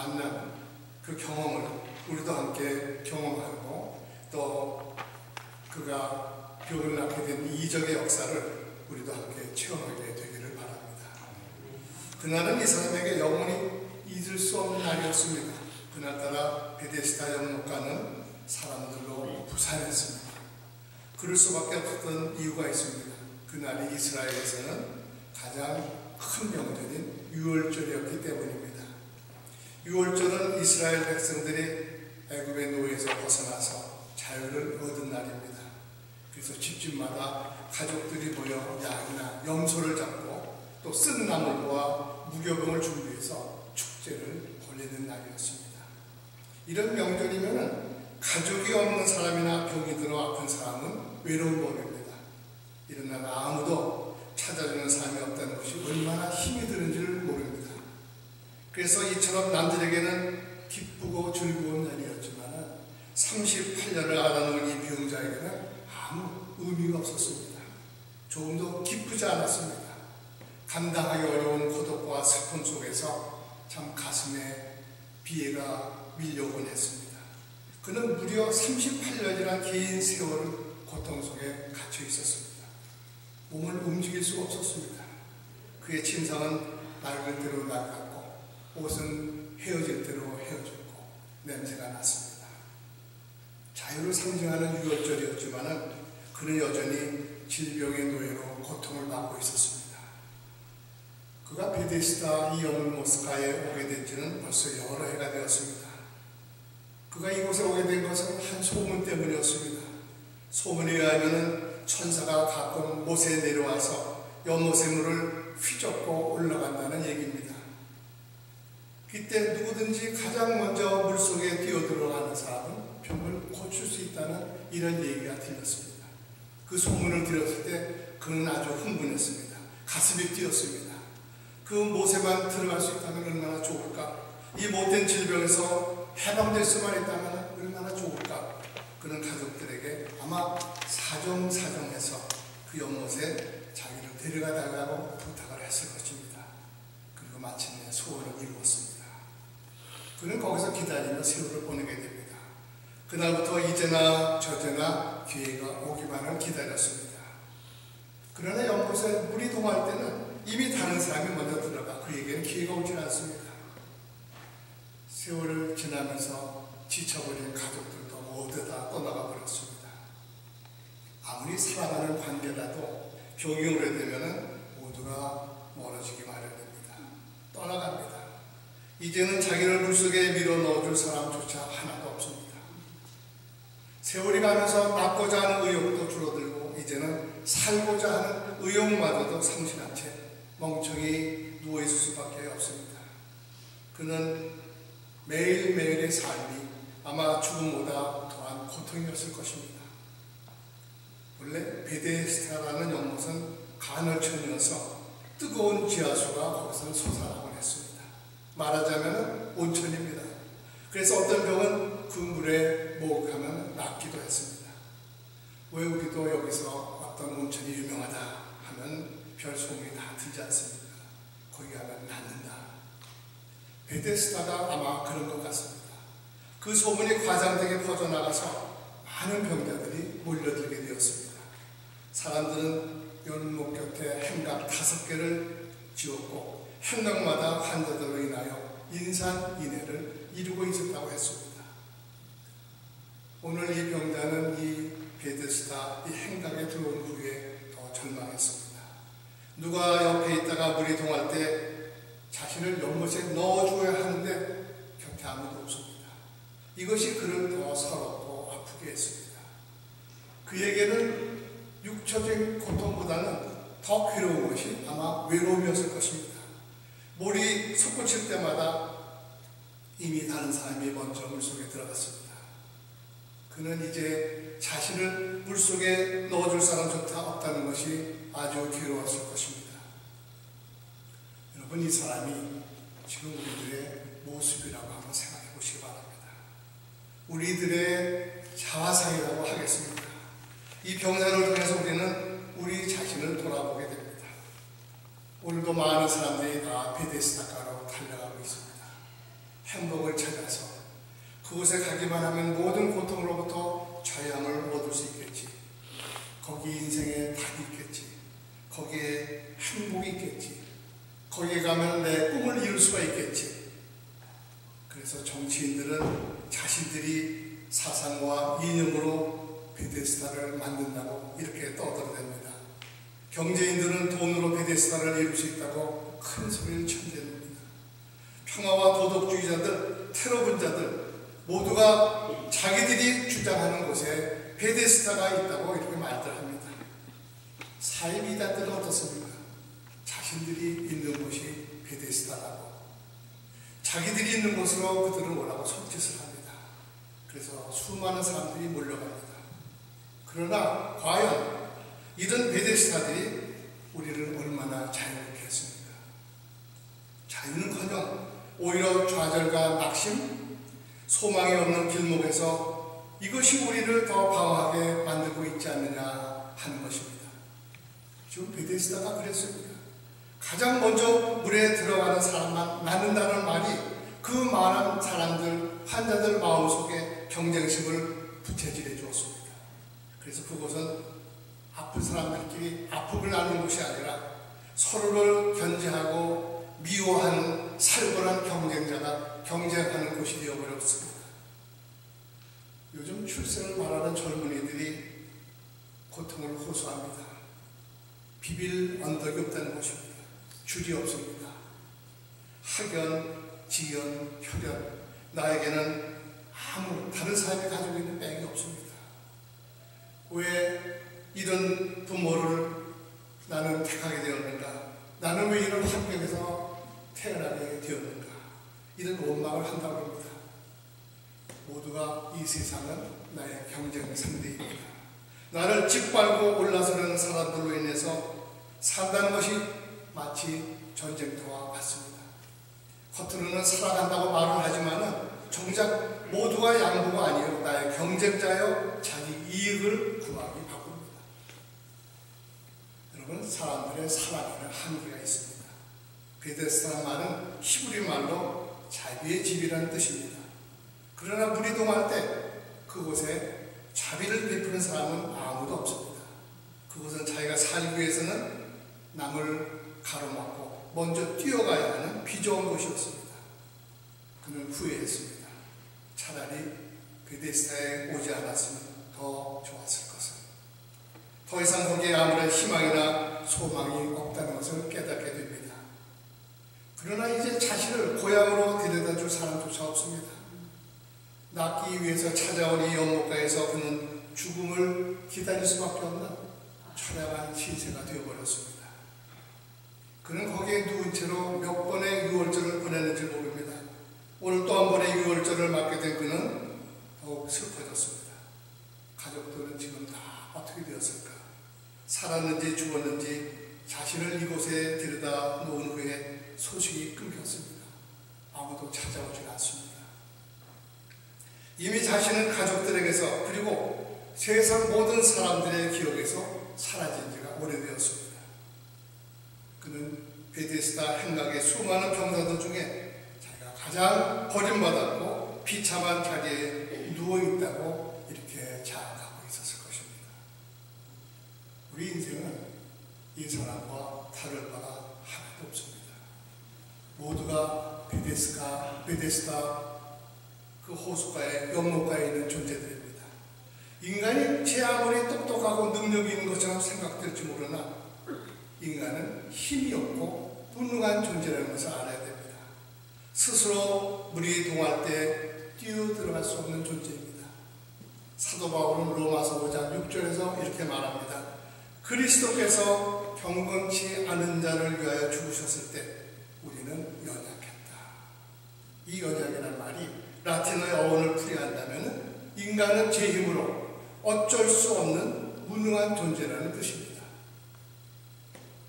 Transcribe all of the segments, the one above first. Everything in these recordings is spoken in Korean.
만나는 그 경험을 우리도 함께 경험하고 또 그가 병을 낳게 된 이적의 역사를 우리도 함께 체험하게 되기를 바랍니다. 그날은 이 사람에게 영원히 잊을 수 없는 날이었습니다. 그날따라 베데스다 연못가는 사람들로 부산했습니다. 그럴 수밖에 없었던 이유가 있습니다. 그날이 이스라엘에서는 가장 큰 명절인 유월절이었기 때문입니다. 유월절은 이스라엘 백성들이 애굽의 노예에서 벗어나서 자유를 얻은 날입니다. 그래서 집집마다 가족들이 모여 양이나 염소를 잡고 또 쓴 나물과 무교병을 준비해서 축제를 벌이는 날이었습니다. 이런 명절이면 가족이 없는 사람이나 병이 들어 아픈 사람은 외로운 법입니다. 이런 날 아무도 찾아주는 사람이 없다는 것이 얼마나 힘이 드는지를 모릅니다. 그래서 이처럼 남들에게는 기쁘고 즐거운 날이었지만 38년을 앓아놓은 이 병자에게는 아무 의미가 없었습니다. 조금도 기쁘지 않았습니다. 감당하기 어려운 고독과 슬픔 속에서 참 가슴에 비애가 밀려오곤 했습니다. 그는 무려 38년이란 긴 세월을 고통 속에 갇혀 있었습니다. 몸을 움직일 수가 없었습니다. 그의 침상은 낡을 대로 낡았고 옷은 헤어질 대로 헤어졌고 냄새가 났습니다. 자유를 상징하는 유월절이었지만 그는 여전히 질병의 노예로 고통을 받고 있었습니다. 그가 베데스다 이 연못가에 오게 된 지는 벌써 여러 해가 되었습니다. 그가 이곳에 오게 된 것은 한 소문 때문이었습니다. 소문에 의하면 천사가 가끔 못에 내려와서 연못의 물을 휘젓고 올라간다는 얘기입니다. 그때 누구든지 가장 먼저 물속에 뛰어들어가는 사람은 병을 고칠 수 있다는 이런 얘기가 들렸습니다. 그 소문을 들었을 때 그는 아주 흥분했습니다. 가슴이 뛰었습니다. 그 못에만 들어갈 수 있다면 얼마나 좋을까? 이 못된 질병에서 해방될 수만 있다면 얼마나 좋을까? 그는 가족들에게 아마 사정사정해서 그 연못에 자기를 데려가달라고 부탁을 했을 것입니다. 그리고 마침내 소원을 이루었습니다. 그는 거기서 기다리며 세월을 보내게 됩니다. 그날부터 이제나 저제나 기회가 오기만을 기다렸습니다. 그러나 연못에 물이 동할 때는 이미 다른 사람이 먼저 들어가 그에게는 기회가 오지 않습니다. 세월을 지나면서 지쳐버린 가족들도 모두 다 떠나가 버렸습니다. 아무리 사랑하는 관계라도 병이 오래되면 모두가 멀어지기 마련입니다. 떠나갑니다. 이제는 자기를 물속에 밀어 넣어줄 사람조차 하나도 없습니다. 세월이 가면서 낳고자 하는 의욕도 줄어들고 이제는 살고자 하는 의욕마저도 상실한 채 멍청이 누워있을 수밖에 없습니다. 그는 매일매일의 삶이 아마 죽음보다 더한 고통이었을 것입니다. 원래 베데스다라는 연못은 간헐천이어서 뜨거운 지하수가 거기서 솟아나곤 했습니다. 말하자면 온천입니다. 그래서 어떤 병은 그 물에 목욕하면 낫기도 했습니다. 왜 우리도 여기서 어떤 온천이 유명하다 하면 별 소문이 다 들지 않습니까? 거기 가면 낫는다. 베데스다가 아마 그런 것 같습니다. 그 소문이 과장되게 퍼져나가서 많은 병자들이 몰려들게 되었습니다. 사람들은 연못 곁에 행각 5개를 지었고 행각마다 환자들로 인하여 인산인해를 이루고 있었다고 했습니다. 오늘 이 병자는 이 베데스다 이 행각에 들어온 후에 더 절망했습니다. 누가 옆에 있다가 물이 동할 때 자신을 연못에 넣어줘야 하는데 곁에 아무도 없습니다. 이것이 그를 더 서럽고 아프게 했습니다. 그에게는 육체적인 고통보다는 더 괴로운 것이 아마 외로움이었을 것입니다. 물이 솟구칠 때마다 이미 다른 사람이 먼저 물속에 들어갔습니다. 그는 이제 자신을 물속에 넣어줄 사람조차 없다는 것이 아주 괴로웠을 것입니다. 여러분, 이 사람이 지금 우리들의 모습이라고 한번 생각해 보시기 바랍니다. 우리들의 자화상이라고 하겠습니다. 이 병사를 통해서 우리는 우리 자신을 돌아보게 됩니다. 오늘도 많은 사람들이 다 베데스다가로 달려가고 있습니다. 행복을 찾아서 그곳에 가기만 하면 모든 고통으로부터 자유함을 얻을 수 있겠지. 거기 인생에 답이 있겠지. 거기에 행복이 있겠지. 거기에 가면 내 꿈을 이룰 수가 있겠지. 그래서 정치인들은 자신들이 사상과 이념으로 베데스다를 만든다고 이렇게 떠들어댑니다. 경제인들은 돈으로 베데스다를 이룰 수 있다고 큰 소리를 쳐댑니다. 평화와 도덕주의자들, 테러분자들 모두가 자기들이 주장하는 곳에 베데스다가 있다고 이렇게 말들 합니다. 사이비단들은 어떻습니까? 자신들이 있는 곳이 베데스다라고 자기들이 있는 곳으로 그들은 뭐라고 손짓을 합니다. 그래서 수많은 사람들이 몰려갑니다. 그러나 과연 이런 베데스다들이 우리를 얼마나 자유롭게 했습니까? 자유는커녕 오히려 좌절과 낙심, 소망이 없는 길목에서 이것이 우리를 더 방황하게 만들고 있지 않느냐 하는 것입니다. 지금 베데스다가 그랬습니다. 가장 먼저 물에 들어가는 사람만 낳는다는 말이 그 많은 사람들, 환자들 마음속에 경쟁심을 부채질해 주었습니다. 그래서 그곳은 아픈 사람들끼리 아픔을 나누는 곳이 아니라 서로를 견제하고 미워하는 살벌한 경쟁자가 경쟁하는 곳이 되어버렸습니다. 요즘 출생을 말하는 젊은이들이 고통을 호소합니다. 비빌 언덕이 없다는 것입니다. 줄이 없습니다. 학연, 지연, 혈연, 나에게는 아무 다른 사람이 가지고 있는 백이 없습니다. 왜 이런 부모를 나는 택하게 되었는가? 나는 왜 이런 환경에서 태어나게 되었는가? 이런 원망을 한다고 합니다. 모두가 이 세상은 나의 경쟁 상대입니다. 나를 짓밟고 올라서는 사람들로 인해서 산다는 것이 마치 전쟁터와 같습니다. 겉으로는 살아간다고 말을 하지만 정작 모두가 양보가 아니요 나의 경쟁자여 자기 이익을 구하기 바쁩니다. 여러분, 사람들의 살아가는 한계가 있습니다. 베데스다 말은 히브리 말로 자비의 집이라는 뜻입니다. 그러나 물이 동할 때 그곳에 자비를 베푸는 사람은 아무도 없습니다. 그곳은 자기가 살기 위해서는 남을 가로막고 먼저 뛰어가야 하는 비좁은 곳이었습니다. 그는 후회했습니다. 차라리 베데스다에 오지 않았으면 더 좋았을 것을. 더 이상 거기에 아무런 희망이나 소망이 없다는 것을 깨닫게 됩니다. 그러나 이제 자신을 고향으로 데려다 줄 사람조차 없습니다. 낫기 위해서 찾아온 이 연못가에서 그는 죽음을 기다릴 수밖에 없는 처량한 신세가 되어버렸습니다. 그는 거기에 누운 채로 몇 번의 유월절을 보냈는지 모릅니다. 오늘 또 한 번의 유월절을 맞게 된 그는 더욱 슬퍼졌습니다. 가족들은 지금 다 어떻게 되었을까? 살았는지 죽었는지 자신을 이곳에 데려다 놓은 후에 소식이 끊겼습니다. 아무도 찾아오지 않습니다. 이미 자신은 가족들에게서 그리고 세상 모든 사람들의 기억에서 사라진 지가 오래되었습니다. 그는 베데스다 행각의 수많은 병사들 중에 자기가 가장 버림받았고 비참한 자리에 누워있다고 이렇게 자각하고 있었을 것입니다. 우리 인생은 이 사람과 다를 바가 하나도 없습니다. 모두가 베데스다 그 호수가에 연못가에 있는 존재들입니다. 인간이 제 아무리 똑똑하고 능력이 있는 것처럼 생각될지 모르나 인간은 힘이 없고 무능한 존재라는 것을 알아야 됩니다. 스스로 물이 동할 때 뛰어들어갈 수 없는 존재입니다. 사도 바울은 로마서 5장 6절에서 이렇게 말합니다. 그리스도께서 경건치 않은 자를 위하여 죽으셨을 때 우리는 연약했다. 이 연약이라는 말이 라틴어의 어원을 풀이한다면 인간은 제 힘으로 어쩔 수 없는 무능한 존재라는 뜻입니다.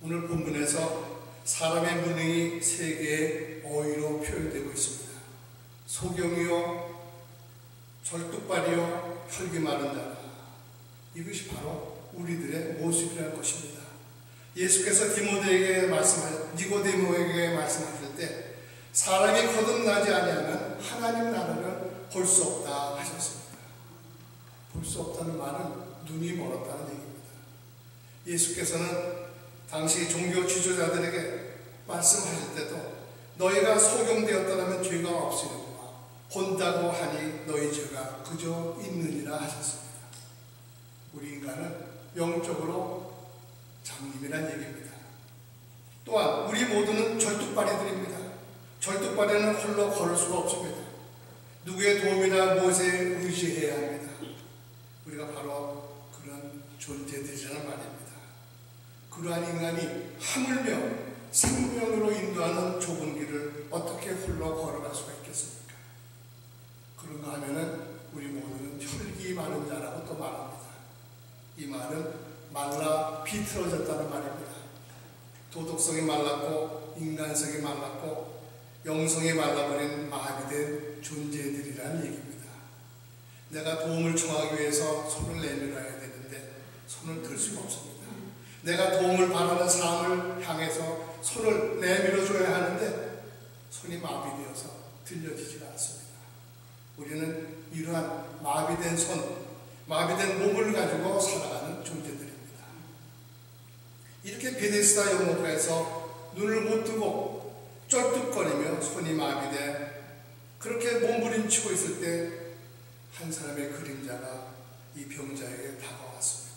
오늘 본문에서 사람의 무능이 세 개의 어휘로 표현되고 있습니다. 소경이요, 절뚝발이요, 혈기 마른 자라. 이것이 바로 우리들의 모습이라는 것입니다. 예수께서 니고데모에게 말씀하실 때 사람이 거듭나지 아니하면 하나님 나라를 볼 수 없다 하셨습니다. 볼 수 없다는 말은 눈이 멀었다는 얘기입니다. 예수께서는 당시 종교 지도자들에게 말씀하실 때도 너희가 소경되었더라면 죄가 없으려니와 본다고 하니 너희 죄가 그저 있느니라 하셨습니다. 우리 인간은 영적으로 장님이란 얘기입니다. 또한 우리 모두는 절뚝발이들입니다. 절뚝발에는 홀로 걸을 수가 없습니다. 누구의 도움이나 무엇에 의지해야 합니다. 우리가 바로 그런 존재들이라는 말입니다. 그러한 인간이 하물며 생명으로 인도하는 좁은 길을 어떻게 홀로 걸어갈 수가 있겠습니까? 그런가 하면은 우리 모두는 혈기 많은 자라고 또 말합니다. 이 말은 말라 비틀어졌다는 말입니다. 도덕성이 말랐고 인간성이 말랐고 영성이 말라버린 마비된 존재들이라는 얘기입니다. 내가 도움을 청하기 위해서 손을 내밀어야 되는데 손을 들 수가 없습니다. 내가 도움을 바라는 사람을 향해서 손을 내밀어줘야 하는데 손이 마비되어서 들려지지가 않습니다. 우리는 이러한 마비된 손, 마비된 몸을 가지고 살아가는 존재들입니다. 이렇게 베데스다 연못가에서 눈을 못 뜨고 쩔뚝거리며 손이 마비돼 그렇게 몸부림치고 있을 때 한 사람의 그림자가 이 병자에게 다가왔습니다.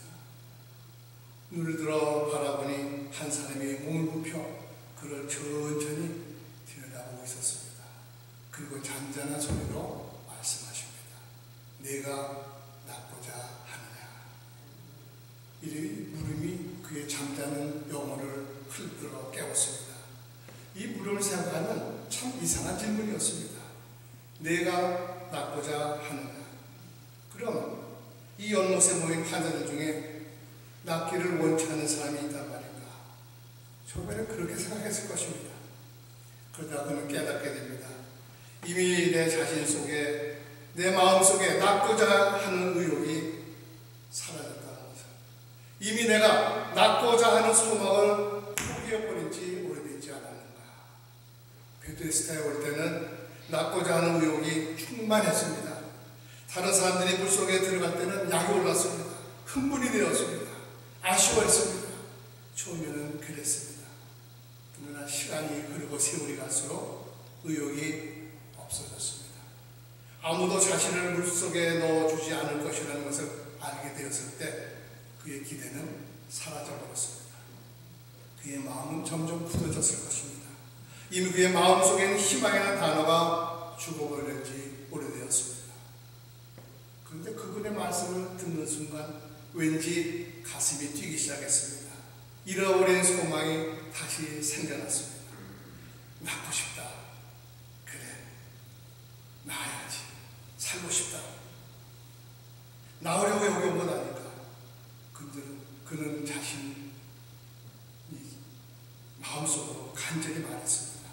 눈을 들어 바라보니 한 사람이 몸을 굽혀 그를 천천히 들여다보고 있었습니다. 그리고 잔잔한 소리로 말씀하십니다. 내가 낫고자 하느냐. 이 물음이 그의 잠자는 영혼을 흔들어 깨웠습니다. 이 물음을 생각하면 참 이상한 질문이었습니다. 내가 낫고자 하느냐. 그럼 이 연못에 모인 환자들 중에 낫기를 원치 않는 사람이 있단 말인가? 처음에는 그렇게 생각했을 것입니다. 그러다 그는 깨닫게 됩니다. 이미 내 자신 속에, 내 마음 속에 낫고자 하는 의욕이 사라졌다는 것을, 이미 내가 낫고자 하는 소망을 포기해버린 지 오래되지 않았는가. 베데스다에 올 때는 낫고자 하는 의욕이 충만했습니다. 다른 사람들이 물속에 들어갈 때는 약이 올랐습니다. 흥분이 되었습니다. 아쉬워했습니다. 처음에는 그랬습니다. 그러나 시간이 흐르고 세월이 갈수록 의욕이 없어졌습니다. 아무도 자신을 물속에 넣어주지 않을 것이라는 것을 알게 되었을 때 그의 기대는 사라져버렸습니다. 그의 마음은 점점 굳어졌을 것입니다. 이미 그의 마음속에는 희망이라는 단어가 죽어버린 지 오래되었습니다. 그런데 그분의 말씀을 듣는 순간 왠지 가슴이 뛰기 시작했습니다. 잃어버린 소망이 다시 생겨났습니다. 낫고 싶다. 그래, 나아야지. 살고 싶다. 나으려고 여기 온 것 아닐까. 그는 자신이 마음속으로 간절히 말했습니다.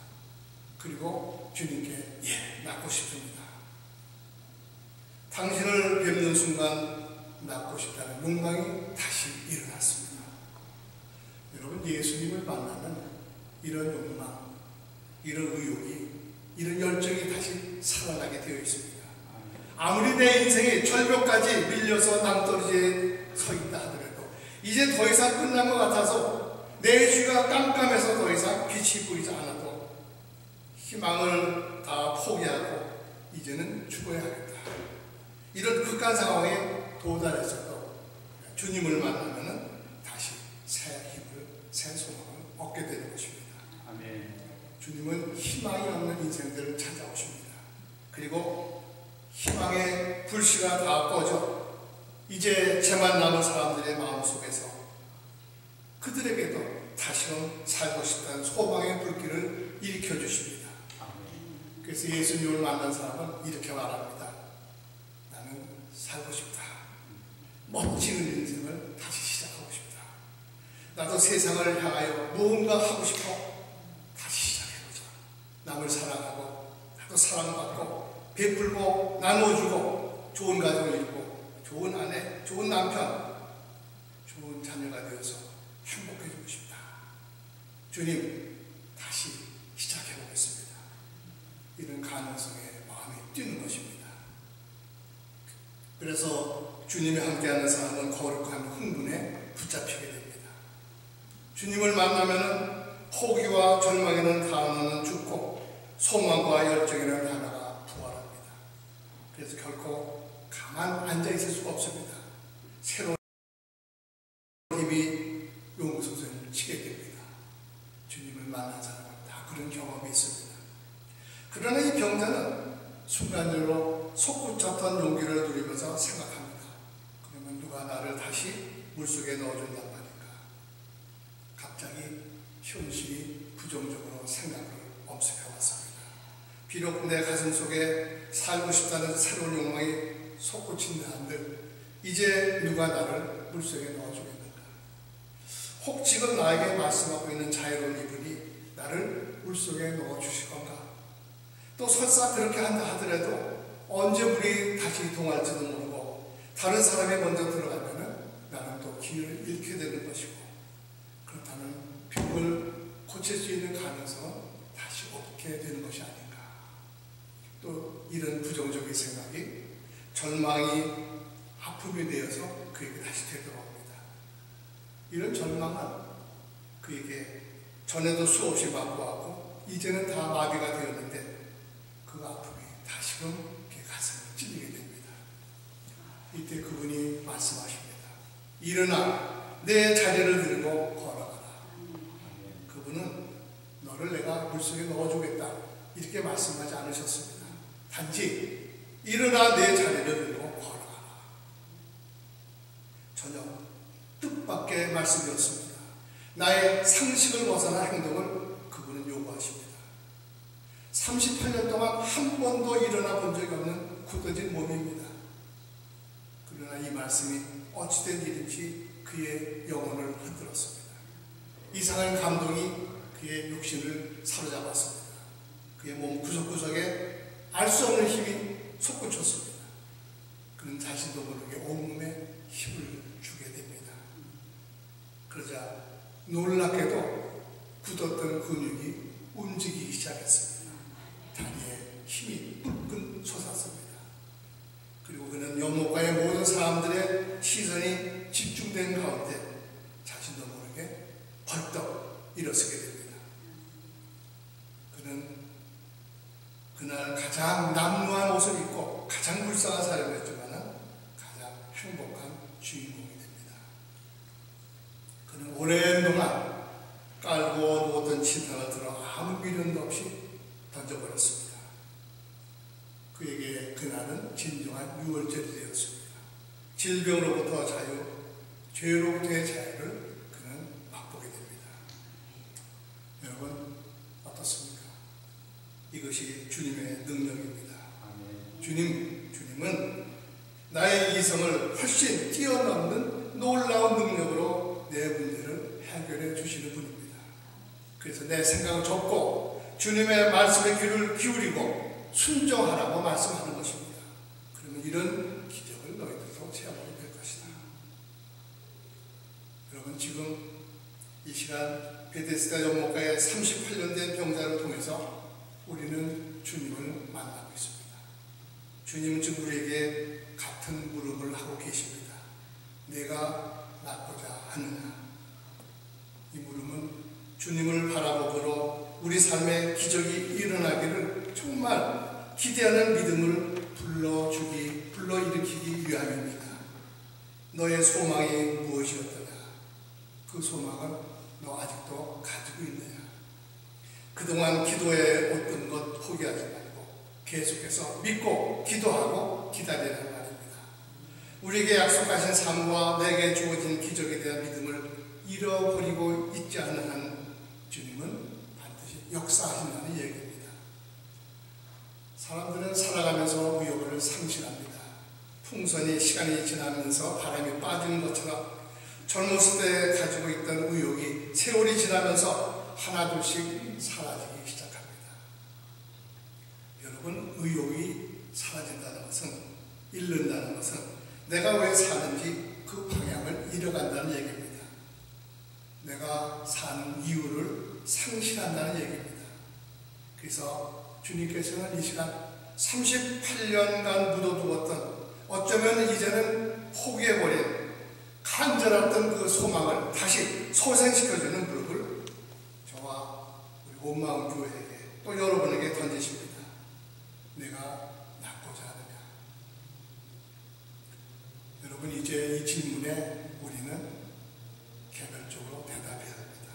그리고 주님께 낫고 싶습니다. 당신을 뵙는 순간 낫고 싶다는 욕망이 다시 일어났습니다. 여러분, 예수님을 만나면 이런 욕망, 이런 의욕이, 이런 열정이 다시 살아나게 되어 있습니다. 아무리 내 인생이 절벽까지 밀려서 낭떠러지에 서 있다 하더라도 이제 더 이상 끝난 것 같아서 내 주가 깜깜해서 더 이상 빛이 보이지 않아도 희망을 다 포기하고 이제는 죽어야 하겠다. 이런 극한 상황에 도달해서도 주님을 만나면 다시 새 힘을, 새 소망을 얻게 되는 것입니다. 아멘. 주님은 희망이 없는 인생들을 찾아오십니다. 그리고 희망의 불씨가 다 꺼져 이제 죄만 남은 사람들의 마음속에서 그들에게도 다시금 살고 싶다는 소망의 불길을 일으켜 주십니다. 그래서 예수님을 만난 사람은 이렇게 말합니다. 나는 살고 싶다. 멋진 인생을 다시 시작하고 싶다. 나도 세상을 향하여 무언가 하고 싶어. 다시 시작해보자. 남을 사랑하고 나도 사랑받고 베풀고 나눠주고 좋은 가정을 이루고 좋은 아내, 좋은 남편, 좋은 자녀가 되어서 행복해지고 싶다. 주님, 다시 시작해보겠습니다. 이런 가능성에 마음이 마음이 뛰는 것입니다. 그래서 주님이 함께하는 사람은 거룩한 흥분에 붙잡히게 됩니다. 주님을 만나면은 포기와 절망에는 단어는 죽고 소망과 열정에는 단어가 부활합니다. 그래서 결코 가만 앉아 있을 수가 없습니다. 새로운 힘이 용구소선을 치게 됩니다. 주님을 만난 사람은 다 그런 경험이 있습니다. 그러나 이 병자는 순간적으로 솟구쳤던 용기를 누리면서 생각합니다. 그러면 누가 나를 다시 물속에 넣어준단 말인가? 갑자기 현실이 부정적으로 생각을 엄습해 왔습니다. 비록 내 가슴 속에 살고 싶다는 새로운 욕망이 솟구친다 한들 이제 누가 나를 물속에 넣어주겠는가? 혹 지금 나에게 말씀하고 있는 자유로운 이분이 나를 물속에 넣어주실 건가? 또 설사 그렇게 한다 하더라도 언제 물이 다시 동할지도 모르고 다른 사람이 먼저 들어가면 나는 또 기회를 잃게 되는 것이고, 그렇다면 병을 고칠 수 있는 가능성은 다시 없게 되는 것이 아닌가. 또 이런 부정적인 생각이 절망이 아픔이 되어서 그에게 다시 되돌아옵니다. 이런 절망은 그에게 전에도 수없이 맞고왔고 이제는 다 마비가 되었는데 그 아픔이 다시금 그의 가슴을 찔리게 됩니다. 이때 그분이 말씀하십니다. 일어나 내 자리를 들고 걸어가라. 그분은 너를 내가 물속에 넣어주겠다 이렇게 말씀하지 않으셨습니다. 단지 일어나 내 자리를 들고 걸어가라. 전혀 뜻밖의 말씀이었습니다. 나의 상식을 벗어난 행동을 그분은 요구하십니다. 38년 동안 한 번도 일어나 본 적이 없는 굳어진 몸입니다. 그러나 이 말씀이 어찌된 일인지 그의 영혼을 흔들었습니다. 이상한 감동이 그의 육신을 사로잡았습니다. 그의 몸 구석구석에 알 수 없는 힘이 솟구쳤습니다. 그는 자신도 모르게 온몸에 힘을 주게 됩니다. 그러자 놀랍게도 굳었던 근육이 움직이기 시작했습니다. 다리에 힘이 불끈 솟았습니다. 그리고 그는 연못가의 모든 사람들의 시선이 집중된 가운데 자신도 모르게 벌떡 일어서게 됩니다. 그는 그날 가장 남루한 옷을 입고 가장 불쌍한 사람이었지만 가장 행복한 주인공이 됩니다. 그는 오랜 동안 깔고 누웠던 침상을 들어 아무 미련도 없이 던져버렸습니다. 그에게 그날은 진정한 유월절이 되었습니다. 질병으로부터 자유, 죄로부터의 자유를 그는 맛보게 됩니다. 여러분 어떻습니까? 이것이 주님의 능력입니다. 주님은 나의 이성을 훨씬 뛰어넘는 놀라운 능력으로 내 문제를 해결해 주시는 분입니다. 그래서 내 생각을 접고 주님의 말씀에 귀를 기울이고 순종하라고 말씀하는 것입니다. 그러면 이런 기적을 너희들도 체험하게 될 것이다. 여러분 지금 이 시간 베데스다 연못가의 38년 된 병자를 통해서 우리는 주님을 만나고 있습니다. 주님은 지금 우리에게 같은 물음을 하고 계십니다. 내가 낫고자 하느냐? 이 물음은 주님을 바라보므로 우리 삶에 기적이 일어나기를 정말 기대하는 믿음을 불러일으키기 위함입니다. 너의 소망이 무엇이었더냐? 그 소망을 너 아직도 가지고 있느냐? 그동안 기도해 왔던 것 포기하지 말고 계속해서 믿고 기도하고 기다리라는 말입니다. 우리에게 약속하신 삶과 내게 주어진 기적에 대한 믿음을 잃어버리고 있지 않는 한 주님은 반드시 역사하신다는 얘기입니다. 사람들은 살아가면서 의욕을 상실합니다. 풍선이 시간이 지나면서 바람이 빠지는 것처럼 젊었을 때 가지고 있던 의욕이 세월이 지나면서 하나둘씩 사라지기 시작합니다. 여러분, 의욕이 사라진다는 것은, 잃는다는 것은 내가 왜 사는지 그 방향을 잃어간다는 얘기입니다. 내가 사는 이유를 상실한다는 얘기입니다. 그래서 주님께서는 이 시간 38년간 묻어두었던, 어쩌면 이제는 포기해버린 간절했던 그 소망을 다시 소생시켜주는 무릎을 저와 우리 온마음교회에게 또 여러분에게 던지십니다. 내가 낫고자 하느냐? 여러분, 이제 이 질문에 우리는 개별적으로 대답해야 합니다.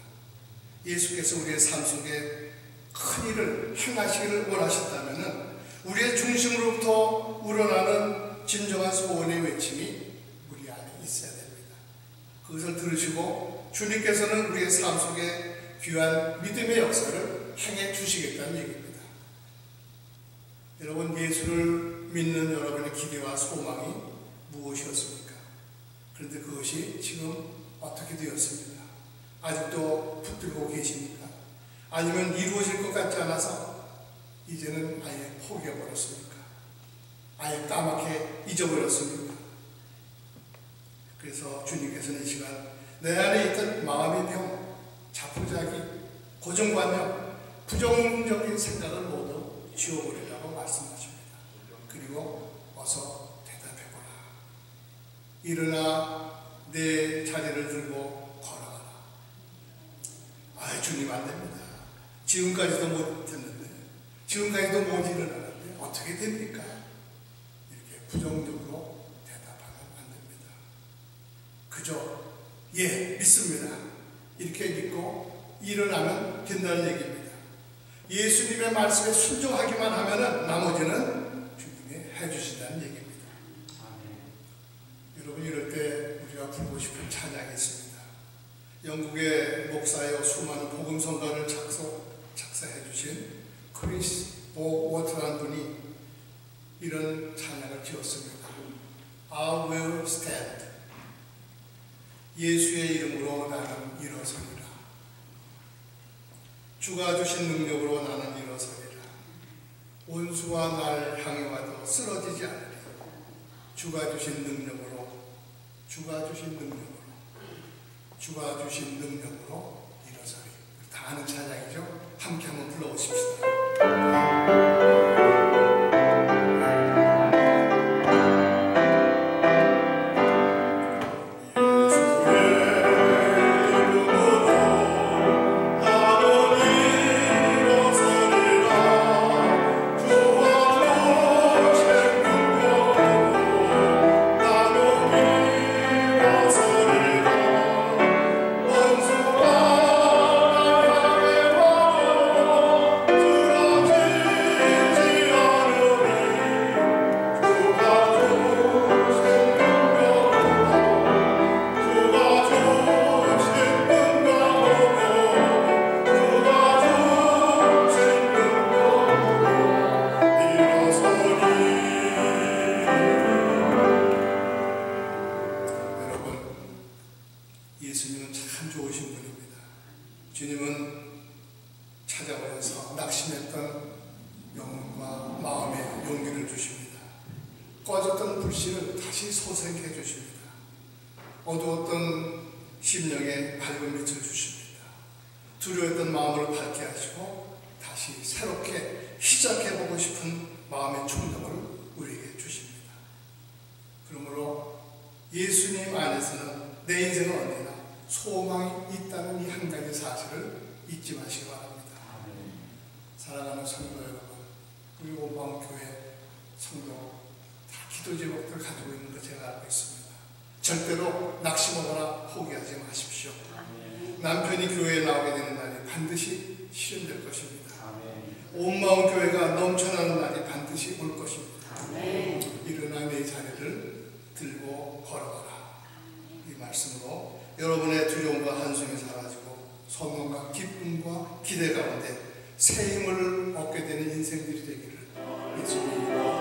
예수께서 우리의 삶 속에 큰 일을 행하시기를 원하신다면 우리의 중심으로부터 우러나는 진정한 소원의 외침이 우리 안에 있어야 됩니다. 그것을 들으시고 주님께서는 우리의 삶 속에 귀한 믿음의 역사를 행해 주시겠다는 얘기입니다. 여러분, 예수를 믿는 여러분의 기대와 소망이 무엇이었습니까? 그런데 그것이 지금 어떻게 되었습니까? 아직도 붙들고 계십니까? 아니면 이루어질 것 같지 않아서 이제는 아예 포기해버렸습니까? 아예 까맣게 잊어버렸습니까? 그래서 주님께서는 이 시간 내 안에 있던 마음의 병, 자포자기, 고정관념, 부정적인 생각을 모두 지워버리라고 말씀하십니다. 그리고 어서 대답해보라. 일어나 내 자리를 들고 걸어가라. 아, 주님 안 됩니다. 지금까지도 못했는데, 지금까지도 못 일어나는데 어떻게 됩니까? 이렇게 부정적으로 대답하면 안 됩니다. 그저 예, 믿습니다. 이렇게 믿고 일어나면 된다는 얘기입니다. 예수님의 말씀에 순종하기만 하면 나머지는 주님이 해주신다는 얘기입니다. 여러분, 이럴 때 우리가 부르고 싶은 찬양이 있습니다. 영국의 목사여 수많은 복음성가를 작사해 주신 크리스 보 워터라는 분이 이런 찬양을 지었습니다. I will stand. 예수의 이름으로 나는 일어서리라. 주가 주신 능력으로 나는 일어서리라. 원수와 날 향해 와도 쓰러지지 않으리. 주가 주신 능력으로, 주가 주신 능력으로, 주가 주신 능력으로 일어서리. 다 아는 찬양이죠? 함께 한번 불러보십시다. 예수님은 참 좋으신 분입니다. 주님은 찾아오셔서 낙심했던 영혼과 마음에 용기를 주십니다. 꺼졌던 불씨를 다시 소생해 주십니다. 어두웠던 심령에 밝은 빛을 주십니다. 두려웠던 마음을 밝게 하시고 다시 새롭게 시작해보고 싶은 마음의 충동을 우리에게 주십니다. 그러므로 예수님 안에서는 내 인생은 언제나 소망이 있다는 이 한 가지 사실을 잊지 마시기 바랍니다. 사랑하는 성도 여러분, 우리 온마음교회 성도 다 기도 제목들 가지고 있는 거 제가 알고 있습니다. 절대로 낙심하거나 포기하지 마십시오. 남편이 교회에 나오게 되는 날이 반드시 실현될 것입니다. 온마음 교회가 넘쳐나는 날이 반드시 올 것입니다. 일어나 내 자리를 들고 걸어가라. 이 말씀으로 여러분의 두려움과 한숨이 사라지고 소망과 기쁨과 기대 가운데 새 힘을 얻게 되는 인생들이 되기를 예수님